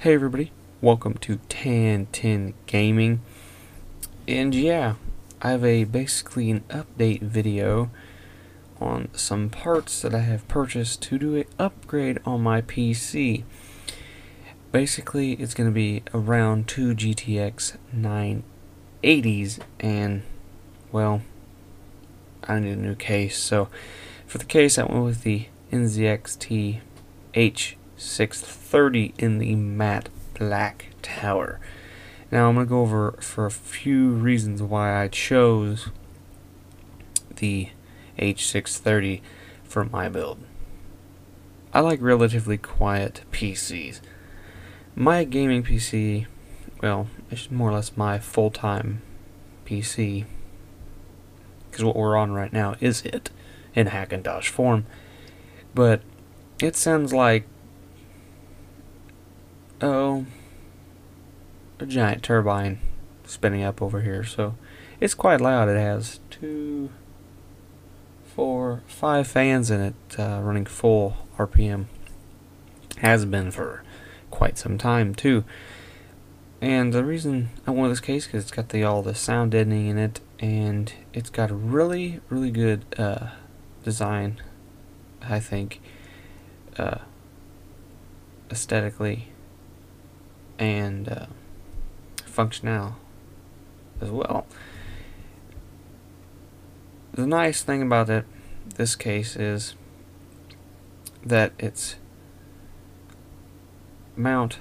Hey everybody, welcome to Tan10 Gaming, and yeah, I have basically an update video on some parts that I have purchased to do an upgrade on my PC. Basically, it's going to be around two GTX 980s, and well, I need a new case, so for the case I went with the NZXT H630 in the matte black tower. Now I'm going to go over for a few reasons why I chose the H630 for my build. I like relatively quiet PCs. My gaming PC, well, it's more or less my full-time PC, because what we're on right now is it, in Hackintosh form, but it sounds like, oh, a giant turbine spinning up over here, so it's quite loud. It has 2, 4, 5 fans in it, running full RPM. Has been for quite some time too. And the reason I wanted this case because it's got all the sound deadening in it, and it's got a really good design, I think, aesthetically and functional as well. The nice thing about this case is that it's mounting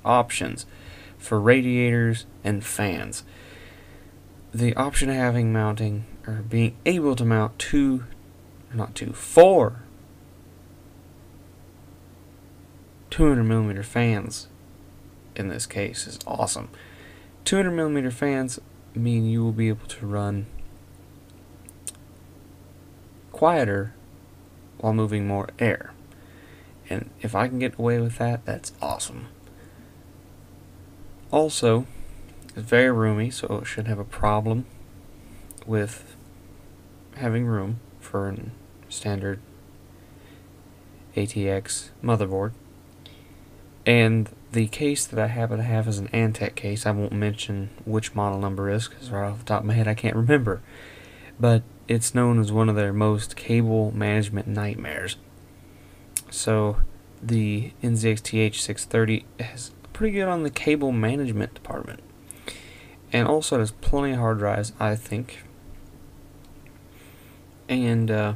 options for radiators and fans. The option of having mounting, or being able to mount 4 200mm fans in this case is awesome. 200mm fans mean you will be able to run quieter while moving more air. And if I can get away with that, that's awesome. Also, it's very roomy, so it shouldn't have a problem with having room for a standard ATX motherboard. And the case that I happen to have is an Antec case. I won't mention which model number is, because right off the top of my head I can't remember. But it's known as one of their most cable management nightmares. So the NZXT H630 is pretty good on the cable management department. And also has plenty of hard drives, I think. And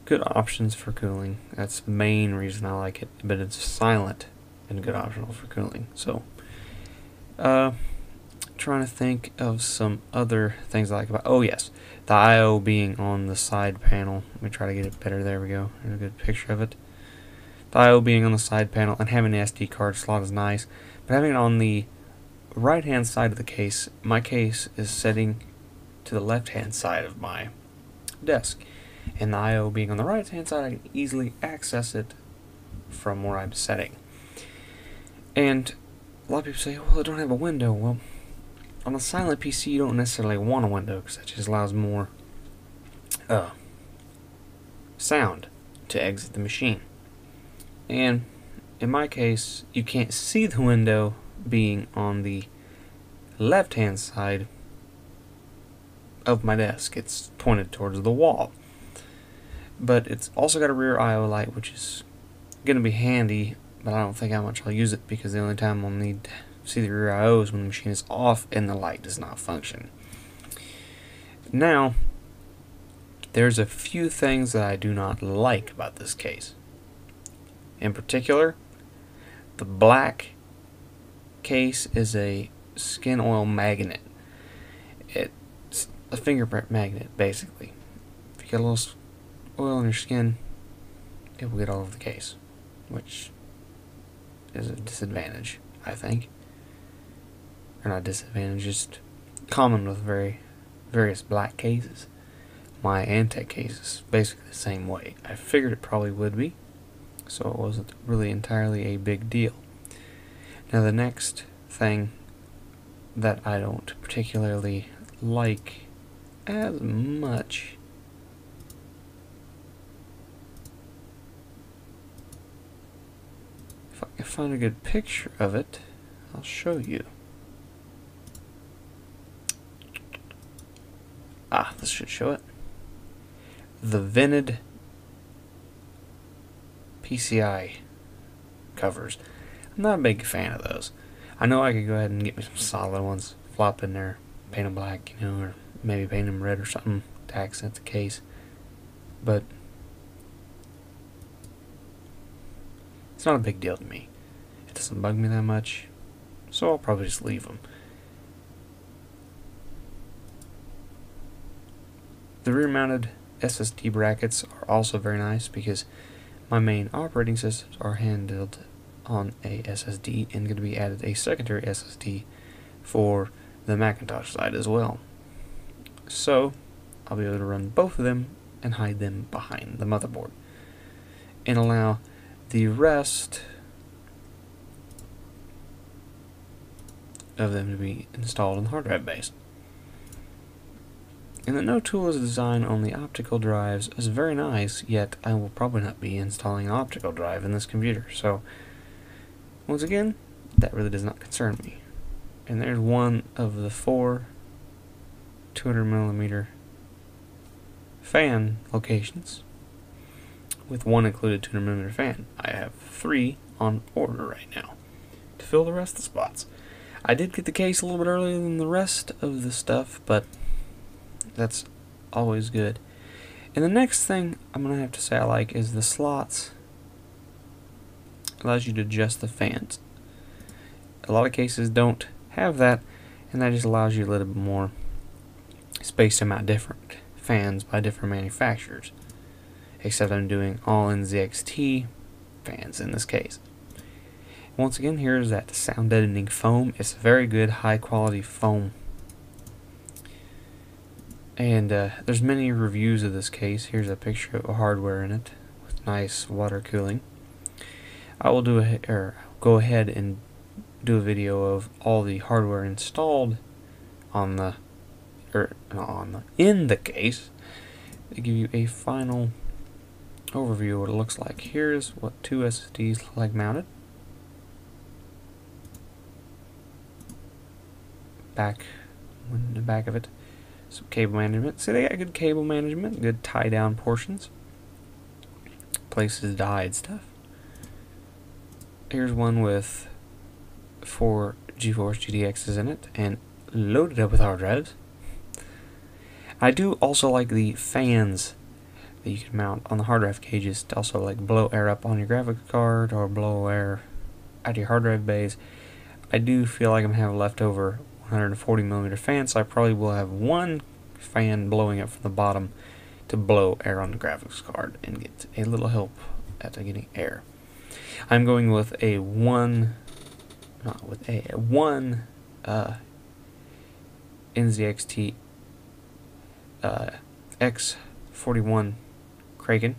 good options for cooling. That's the main reason I like it, but it's silent and good optional for cooling. So trying to think of some other things I like about, oh yes, the I/O being on the side panel. Let me try to get it better. There we go. There's a good picture of it. The I/O being on the side panel and having an SD card slot is nice, but having it on the right hand side of the case, my case is setting to the left hand side of my desk, and the I/O being on the right hand side, I can easily access it from where I'm setting. And a lot of people say, well, I don't have a window. Well, on a silent PC you don't necessarily want a window, because that just allows more sound to exit the machine. And in my case, you can't see the window being on the left hand side of my desk. It's pointed towards the wall. But it's also got a rear I/O light, which is going to be handy, but I don't think how much I'll use it, because the only time I'll need to see the rear I/O is when the machine is off and the light does not function. Now, there's a few things that I do not like about this case. In particular, the black case is a skin oil magnet. It's a fingerprint magnet, basically. If you get a little oil on your skin, it will get all over the case, which is a disadvantage, I think. Or not disadvantage, just common with various black cases. My Antec case is basically the same way. I figured it probably would be, so it wasn't really entirely a big deal. Now the next thing that I don't particularly like as much find a good picture of it, I'll show you. This should show it. The vented PCI covers. I'm not a big fan of those. I know I could go ahead and get me some solid ones, flop in there, paint them black, you know, or maybe paint them red or something to accent the case. But it's not a big deal to me. It doesn't bug me that much, so I'll probably just leave them. The rear-mounted SSD brackets are also very nice because my main operating systems are handled on a SSD and going to be added a secondary SSD for the Macintosh side as well. So I'll be able to run both of them and hide them behind the motherboard and allow the rest of them to be installed in the hard drive base. And the no tool is designed on the optical drives is very nice, yet I will probably not be installing an optical drive in this computer. So, once again, that really does not concern me. And there's one of the 4 200mm fan locations, with one included 200mm fan. I have 3 on order right now to fill the rest of the spots. I did get the case a little bit earlier than the rest of the stuff, but that's always good. And the next thing I'm going to have to say I like is the slots. Allows you to adjust the fans. A lot of cases don't have that, and that just allows you a little bit more space to mount different fans by different manufacturers. Except I'm doing all NZXT fans in this case. Once again, here's that sound deadening foam. It's a very good high quality foam. And there's many reviews of this case. Here's a picture of hardware in it with nice water cooling. I will go ahead and do a video of all the hardware installed on the in the case to give you a final overview of what it looks like. Here's what 2 SSDs look like mounted. In the back of it. Some cable management. See, they got good cable management, good tie down portions, places to hide stuff. Here's one with 4 GeForce GTXs in it and loaded up with hard drives. I do also like the fans that you can mount on the hard drive cages to also like blow air up on your graphics card or blow air out your hard drive bays. I do feel like I'm going to have a leftover 140mm fan, so I probably will have one fan blowing up from the bottom to blow air on the graphics card and get a little help at getting air. I'm going with a one NZXT X41 Kraken.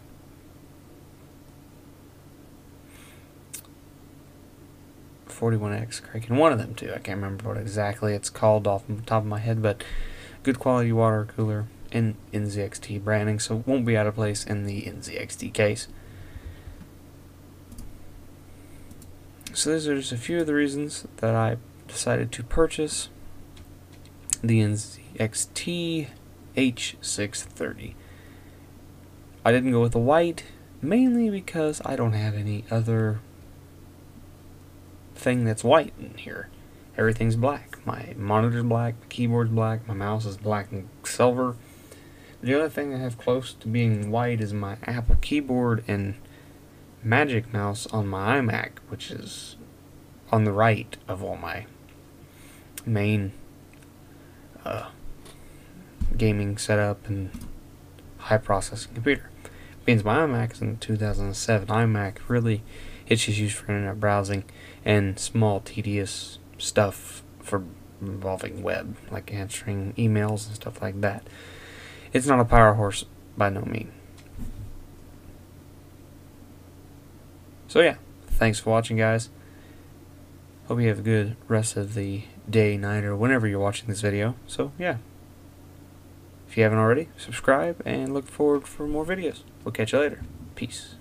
X Kraken, one of them two. I can't remember what exactly it's called off the top of my head, but good quality water cooler in NZXT branding, so it won't be out of place in the NZXT case. So those are just a few of the reasons that I decided to purchase the NZXT H630. I didn't go with the white, mainly because I don't have any other thing that's white in here. Everything's black. My monitor's black, my keyboard's black, my mouse is black and silver. The other thing I have close to being white is my Apple keyboard and Magic Mouse on my iMac, which is on the right of all my main gaming setup and high processing computer. Means my iMac is in 2007 iMac. Really, it's just used for internet browsing and small tedious stuff for involving web, like answering emails and stuff like that. It's not a power horse by no means. So yeah, thanks for watching, guys. Hope you have a good rest of the day, night, or whenever you're watching this video. So yeah, if you haven't already, subscribe and look forward for more videos. We'll catch you later. Peace.